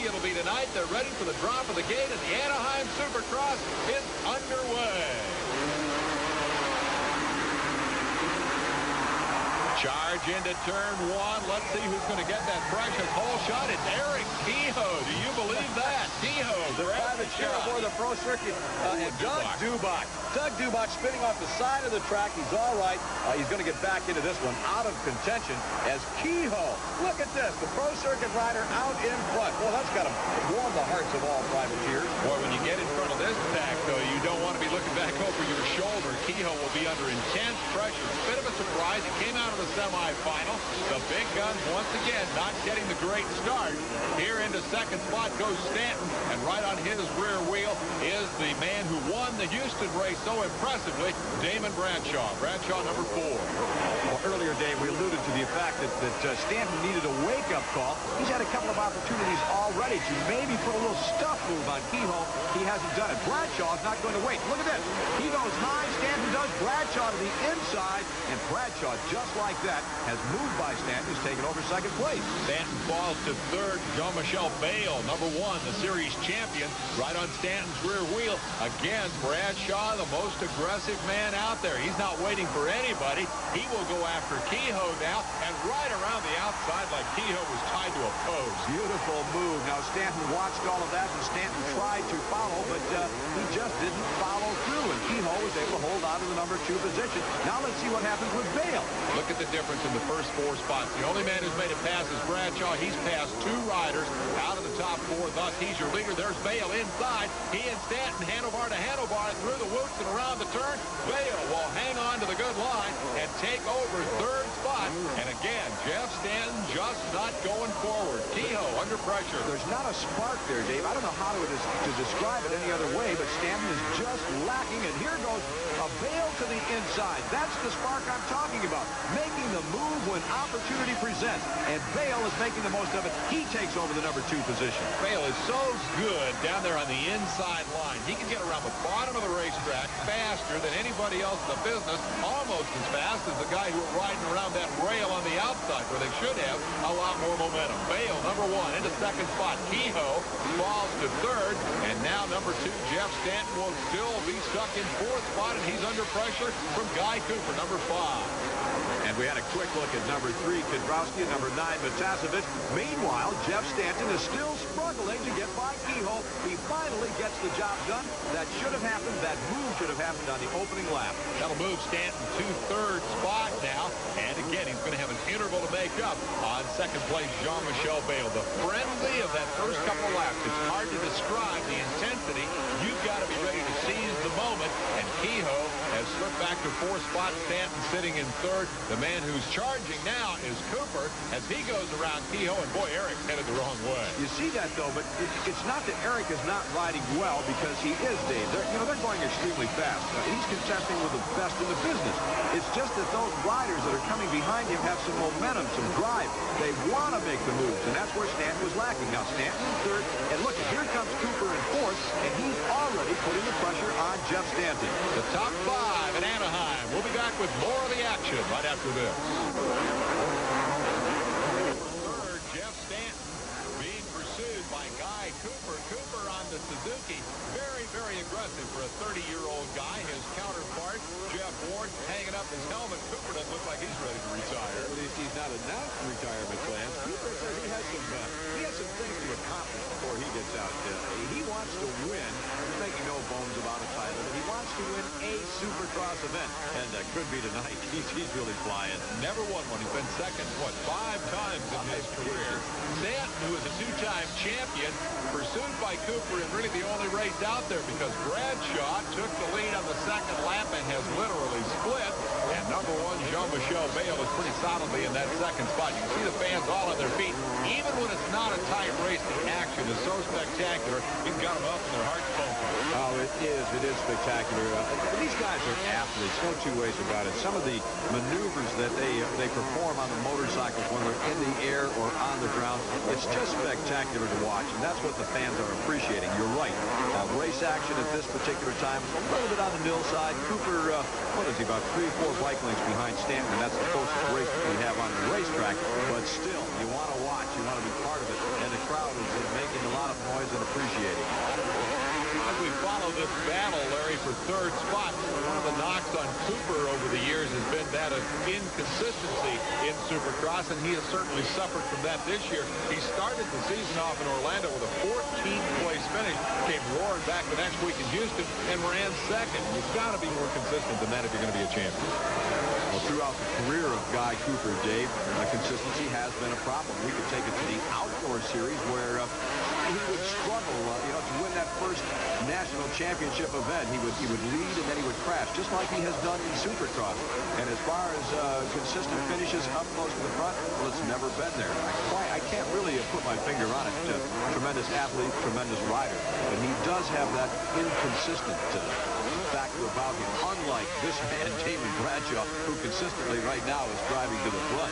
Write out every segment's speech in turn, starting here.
it'll be tonight. They're ready for the drop of the gate, and the Anaheim Supercross is underway. Charge into turn one. Let's see who's going to get that precious hole shot. It's Eric Kehoe. Do you believe that? Kehoe, the private share for the pro circuit. And Doug Dubach. Doug Dubach spinning off the side of the track. He's all right. He's going to get back into this one out of contention as Kehoe. Look at this. The pro circuit rider out in front. Well, that's got to warm the hearts of all privateers. Boy, when you get in front of this attack, though, you don't want to be looking back over your shoulder. Kehoe will be under intense pressure. A bit of a surprise. He came out of the semifinal. The big guns once again not getting the great start. Here into second spot goes Stanton, and right on his rear wheel is the man who won the Houston race so impressively, Damon Bradshaw. Bradshaw number 4. Well, earlier, Dave, we alluded to the fact that Stanton needed a wake-up call. He's had a couple of opportunities already to maybe put a little stuff move on Kehoe. He hasn't done it. Bradshaw's not going to wait. Look at this. He goes high. Stanton does. Bradshaw to the inside, and Bradshaw, just like that, has moved by Stanton, who's taken over second place. Stanton falls to third. Jean-Michel Bale, number 1, the series champion, right on Stanton's rear wheel. Again, Bradshaw, the most aggressive man out there. He's not waiting for anybody. He will go after Kehoe now, and right around the outside like Kehoe was tied to a post. Beautiful move. Now, Stanton watched all of that, and Stanton tried to follow, but he just didn't follow through, and Kehoe was able to hold on to the number 2 position. Now let's see what happens with Bale. Look at the difference in the first 4 spots. The only man who's made it past is Bradshaw. He's passed 2 riders out of the top 4. Thus, he's your leader. There's Bale inside. He and Stanton handlebar to handlebar through the whoops and around the turn. Bale will hang on to the good line and take over third spot. And again, Jeff Stanton just not going forward. Kehoe under pressure. There's not a spark there, Dave. I don't know how to describe it any other way, but Stanton is just lacking. And here goes a Bale to the inside. That's the spark I'm talking about. Making the move when opportunity presents. And Bale is making the most of it. He takes over the number 2 position. Bale is so good down there on the inside line. He can get around the bottom of the racetrack faster than anybody else in the business, almost as fast as the guy who was riding around that rail on the outside, where they should have a lot more momentum. Bale, number 1, into second spot. Kehoe falls to third, and now number 2, Jeff Stanton, will still be stuck in 4th spot, and he's under pressure from Guy Cooper, number 5. And we had a quick look at number 3, Kudrowski, and number 9, Matasevich. Meanwhile, Jeff Stanton is still struggling to get by Kehoe. He finally gets the job done. That should have happened. That move should have happened on the opening lap. That'll move Stanton to third spot now. And again, he's going to have an interval to make up on second place, Jean-Michel Bale. The frenzy of that first couple of laps. It's hard to describe the intensity. You've got to be ready to seize the moment. And Kehoe has slipped back to 4th spot. Stanton sitting in third. The man who's charging now is Cooper as he goes around Kehoe. And boy, Eric's headed the wrong way. You see that, though, but it's not that Eric is not riding well, because he is, Dave. They're going extremely fast. He's contesting with the best in the business. It's just that those riders that are coming behind him have some momentum, some drive. They want to make the moves, and that's where Stanton was lacking. Now, Stanton in third, and look, here comes Cooper in 4th, and he's already putting the pressure on Jeff Stanton. The top 5 in Anaheim. We'll be back with more of the action right after this. Third, Jeff Stanton being pursued by Guy Cooper. Cooper on the Suzuki. Very, very aggressive for a 30-year-old guy. His counterpart, Jeff Ward, hanging up his helmet. Cooper doesn't look like he's ready to retire. At least he's not announced retirement plans. Cooper says he has some things to accomplish before he gets out. He wants to win. He's making no bones about a title, but he wants to win a Supercross event. And that could be tonight. He's really flying. Never won one. He's been second, 5 times in his career. Stanton, who is a 2-time champion, pursued by Cooper in really the only race out there, because Bradshaw took the lead on the second lap and has literally split. And number 1, Jean-Michel Bale, is pretty solidly in that second spot. You can see the fans all on their feet. Even when it's not a tight race, the action is so spectacular. He's got them up in their hearts pumping. Oh, it is spectacular. These guys are athletes, no 2 ways about it. Some of the maneuvers that they perform on the motorcycles when they're in the air or on the ground, it's just spectacular to watch, and that's what the fans are appreciating. You're right. Race action at this particular time is a little bit on the nil side. Cooper, what is he, about 3 or 4 bike lengths behind Stanton, and that's the closest race that we have on the racetrack. But still, you want to watch, you want to be part of it, and the crowd is making a lot of noise and appreciating. As we follow this battle, Larry, for third spot, one of the knocks on Cooper over the years has been that of inconsistency in Supercross, and he has certainly suffered from that this year. He started the season off in Orlando with a 14th place finish, came roaring back the next week in Houston, and ran second. You've got to be more consistent than that if you're going to be a champion. Well, throughout the career of Guy Cooper, Dave, consistency has been a problem. We could take it to the outdoor series where he would struggle, to win that first national championship event. He would lead and then he would crash, just like he has done in Supercross. And as far as consistent finishes up close to the front, well, it's never been there. I can't really put my finger on it. Tremendous athlete, tremendous rider, but he does have that inconsistent factor about him, unlike this man, Damon Bradshaw, who consistently right now is driving to the front.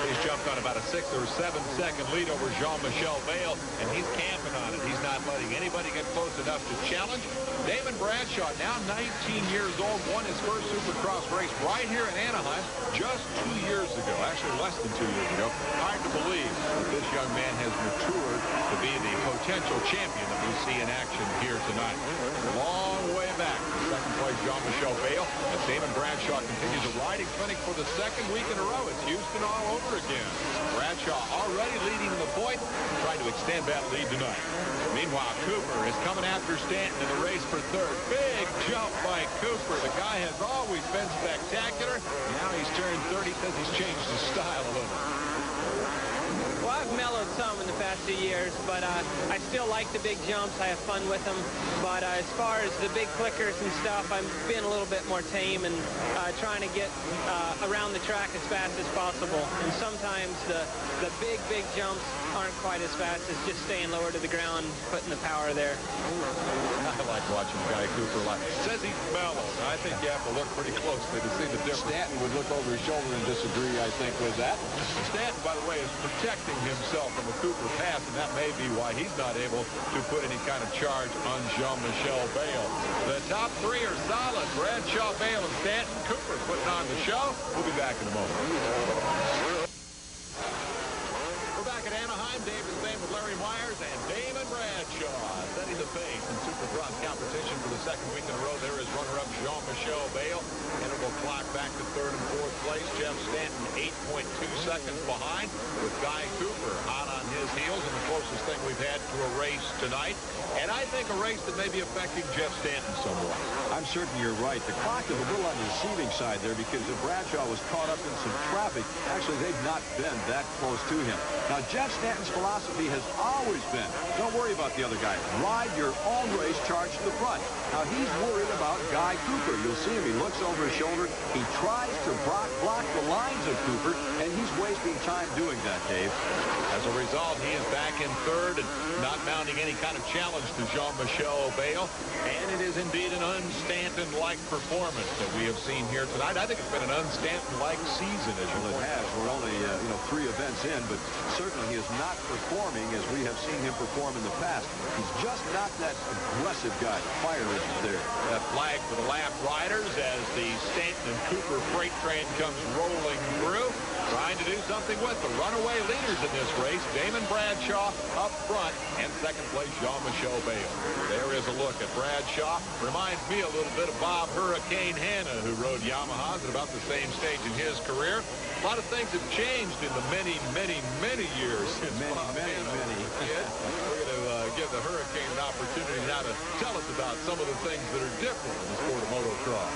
He's jumped on about a 6 or 7 second lead over Jean-Michel Vail, and he's camping on it. He's not letting anybody get close enough to challenge. Damon Bradshaw, now 19 years old, won his first Supercross race right here in Anaheim just 2 years ago. Actually, less than 2 years ago. Hard to believe that this young man has matured to be the potential champion that we see in action here tonight. Long way back to second place Jean-Michel Vail, as Damon Bradshaw continues a riding clinic for the second week in a row. It's Houston all over again. Bradshaw already leading the point, trying to extend that lead tonight. Meanwhile, Cooper is coming after Stanton in the race for third. Big jump by Cooper. The guy has always been spectacular. Now he's turned 30, says he's changed his style a little. Well, I've mellowed some in the past few years, but I still like the big jumps. I have fun with them. But as far as the big clickers and stuff, I'm being a little bit more tame and trying to get around the track as fast as possible. And sometimes the big jumps aren't quite as fast as just staying lower to the ground, putting the power there. I like watching Guy Cooper live. Says he's mellowed. I think you have to look pretty closely to see the difference. Stanton would look over his shoulder and disagree, I think, with that. Stanton, by the way, is protecting himself from a Cooper pass, and that may be why he's not able to put any kind of charge on Jean-Michel Vail. The top three are solid. Bradshaw, Vail, and Stanton. Cooper putting on the show. We'll be back in a moment. We're back at Anaheim. David Spain with Larry Myers and Damon Bradshaw setting the pace in Supercross competition for the second week in a row. There is runner-up Jean-Michel Vail. Interval clock back to third and fourth place. Jeff Stanton 8.2 seconds behind, with Guy Cooper hot on his heels, and the closest thing we've had to a race tonight. And I think a race that may be affecting Jeff Stanton somewhat. I'm certain you're right. The clock is a little on the receiving side there because if Bradshaw was caught up in some traffic, actually they've not been that close to him. Now, Jeff Stanton's philosophy has always been, don't worry about the other guy. Ride your own race, charge to the front. Now, he's worried about Guy Cooper. You'll see him. He looks over his shoulder. He tries to block the lines of Cooper, and he's wasting time doing that, Dave. As a result, he is back in third and not mounting any kind of challenge to Jean-Michel Vail. And it is indeed an un-Stanton-like performance that we have seen here tonight. I think it's been an un-Stanton-like season, as you Well, it has. We're only, 3 events in, but certainly he is not performing as we have seen him perform in the past. He's just not that aggressive guy. The fire isn't there. That flag for the lap riders as the Stanton and Cooper freight train comes rolling through. Trying to do something with the runaway leaders in this race. Damon Bradshaw up front, and second place Jean-Michel Vail. There is a look at Bradshaw. Reminds me a little bit of Bob Hurricane Hanna, who rode Yamahas at about the same stage in his career. A lot of things have changed in the many years since Bob Hanna did. We're going to give the Hurricane an opportunity now to tell us about some of the things that are different in the sport of motocross.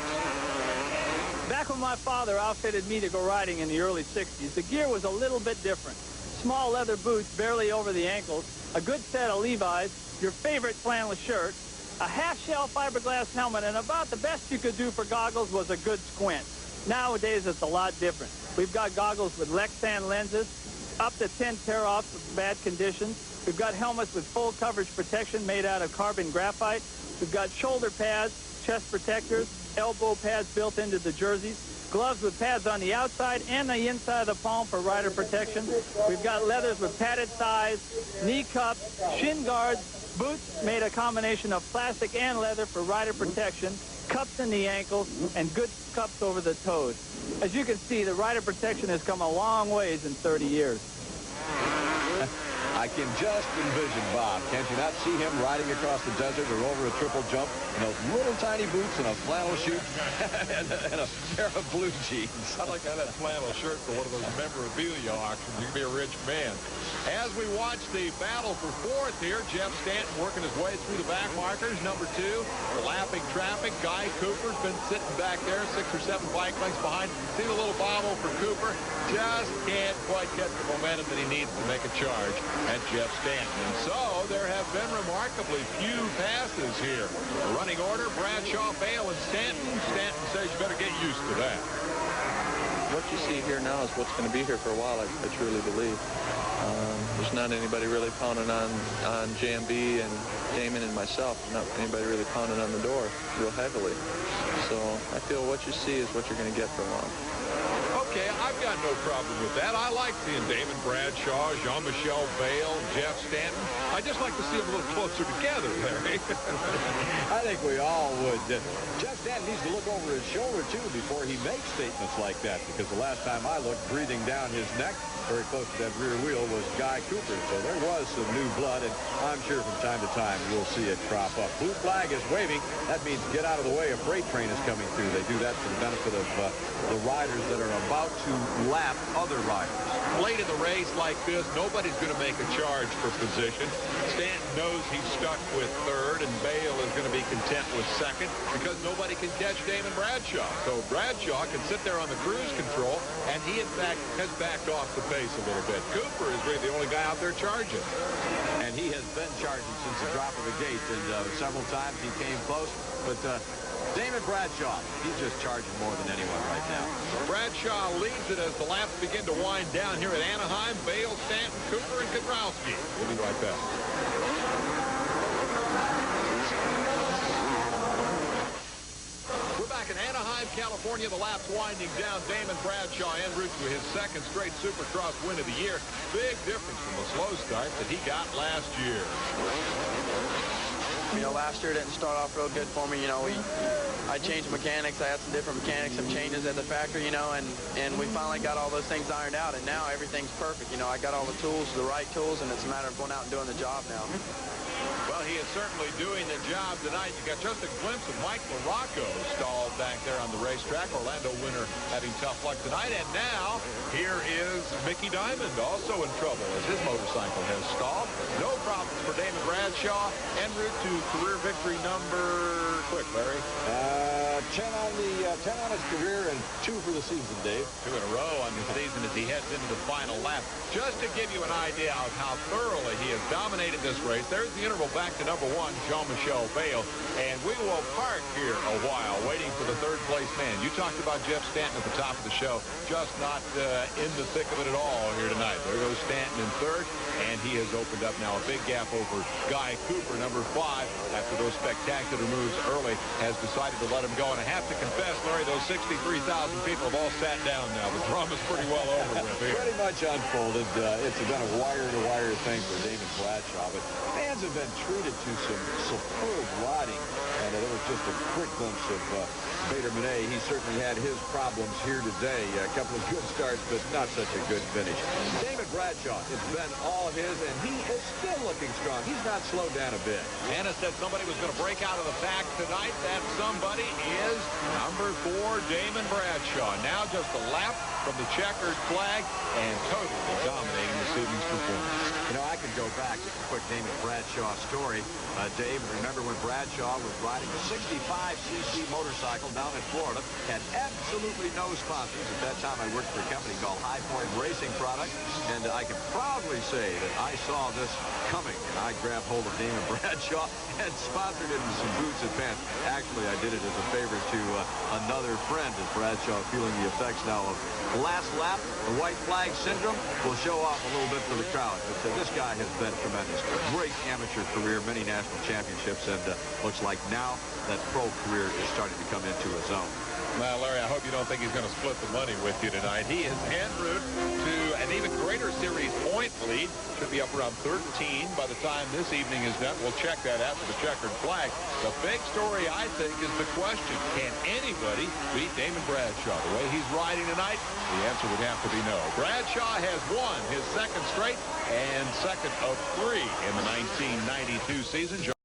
Back when my father outfitted me to go riding in the early 60s, the gear was a little bit different. Small leather boots barely over the ankles, a good set of Levi's, your favorite flannel shirt, a half-shell fiberglass helmet, and about the best you could do for goggles was a good squint. Nowadays, it's a lot different. We've got goggles with Lexan lenses, up to 10 tear-offs with bad conditions. We've got helmets with full coverage protection made out of carbon graphite. We've got shoulder pads, chest protectors, elbow pads built into the jerseys, gloves with pads on the outside and the inside of the palm for rider protection. We've got leathers with padded thighs, knee cups, shin guards, boots made a combination of plastic and leather for rider protection, cups in the ankles, and good cups over the toes. As you can see, the rider protection has come a long ways in 30 years. I can just envision Bob. Can't you not see him riding across the desert or over a triple jump in those little tiny boots and a flannel shoe and a pair of blue jeans? I'd like to have that flannel shirt for one of those memorabilia auctions. You can be a rich man. As we watch the battle for fourth here, Jeff Stanton working his way through the back markers. Number 2, the lapping traffic. Guy Cooper's been sitting back there 6 or 7 bike lengths behind. See the little bobble for Cooper. Just can't quite get the momentum that he needs to make a charge at Jeff Stanton. And so there have been remarkably few passes here. The running order, Bradshaw, Bale, and Stanton. Stanton says you better get used to that. What you see here now is what's going to be here for a while, I truly believe. There's not anybody really pounding on JMB and Damon and myself. Not anybody really pounding on the door real heavily. So I feel what you see is what you're going to get for a while. Okay, I've got no problem with that. I like seeing Damon Bradshaw, Jean-Michel Bale, Jeff Stanton. I just like to see them a little closer together, Larry. I think we all would. Jeff Stanton needs to look over his shoulder, too, before he makes statements like that, because the last time I looked, breathing down his neck, very close to that rear wheel, was Guy Cooper. So there was some new blood, and I'm sure from time to time we'll see it crop up. Blue flag is waving. That means get out of the way. A freight train is coming through. They do that for the benefit of the riders that are about to lap other riders. Late in the race like this, nobody's going to make a charge for position. Stanton knows he's stuck with third, and Bale is going to be content with second because nobody can catch Damon Bradshaw. So Bradshaw can sit there on the cruise control, and he, in fact, has backed off the pace a little bit. Cooper is really the only guy out there charging. And he has been charging since the drop of the gate, and several times he came close. But Damon Bradshaw, he's just charging more than anyone right now. Bradshaw leads it as the laps begin to wind down here at Anaheim. Bale, Stanton, Cooper, and Kudrowski. We'll be right back. We're back in Anaheim, California. The laps winding down. Damon Bradshaw en route to his second straight Supercross win of the year. Big difference from the slow start that he got last year. You know, last year didn't start off real good for me. You know, I changed mechanics. I had some different mechanics, some changes at the factory, you know, and we finally got all those things ironed out, and now everything's perfect. You know, I got all the tools, the right tools, and it's a matter of going out and doing the job now. Well, he is certainly doing the job tonight. You got just a glimpse of Mike LaRocco stalled back there on the racetrack. Orlando winner having tough luck tonight. And now, here is Mickey Diamond also in trouble as his motorcycle has stalled. No problems for Damon Bradshaw. En route to career victory number, quick, Larry. 10 on his career and 2 for the season, Dave. 2 in a row on the season as he heads into the final lap. Just to give you an idea of how thoroughly he has dominated this race, there's the interval back to number 1, Jean-Michel Bale. And we will park here a while waiting for the third place man. You talked about Jeff Stanton at the top of the show, just not in the thick of it at all here tonight. There goes Stanton in third, and he has opened up now a big gap over Guy Cooper, number 5, after those spectacular moves early, has decided to let him go. And I have to confess, Larry, those 63,000 people have all sat down now. The drama's pretty well over with here. Pretty much unfolded. It's been a wire-to-wire thing for Damon Bradshaw, but fans have been treated to some superb riding, and there was just a quick glimpse of Bader Monet. He certainly had his problems here today. A couple of good starts, but not such a good finish. Damon Bradshaw, it's been all his, and he is still looking strong. He's not slowed down a bit. Anna said somebody was going to break out of the pack tonight. That somebody is number 4, Damon Bradshaw. Now just a lap from the checkered flag and totally dominating this evening's performance. You know, I could go back to a quick Damon Bradshaw story. Dave, remember when Bradshaw was riding a 65cc motorcycle down in Florida, had absolutely no sponsors. At that time, I worked for a company called High Point Racing Products, and I can proudly say that I saw this coming, and I grabbed hold of Damon Bradshaw and sponsored him in some boots and pants. Actually, I did it as a favor to another friend, as Bradshaw feeling the effects now of last lap. The white flag syndrome will show off a little bit for the crowd, but this guy has been tremendous. Great amateur career, many national championships, and looks like now that pro career is starting to come into his own. Well, Larry, I hope you don't think he's going to split the money with you tonight. He is en route to an even greater series point lead. Should be up around 13 by the time this evening is done. We'll check that after the checkered flag. The big story, I think, is the question, can anybody beat Damon Bradshaw? The way he's riding tonight, the answer would have to be no. Bradshaw has won his second straight and second of 3 in the 1992 season.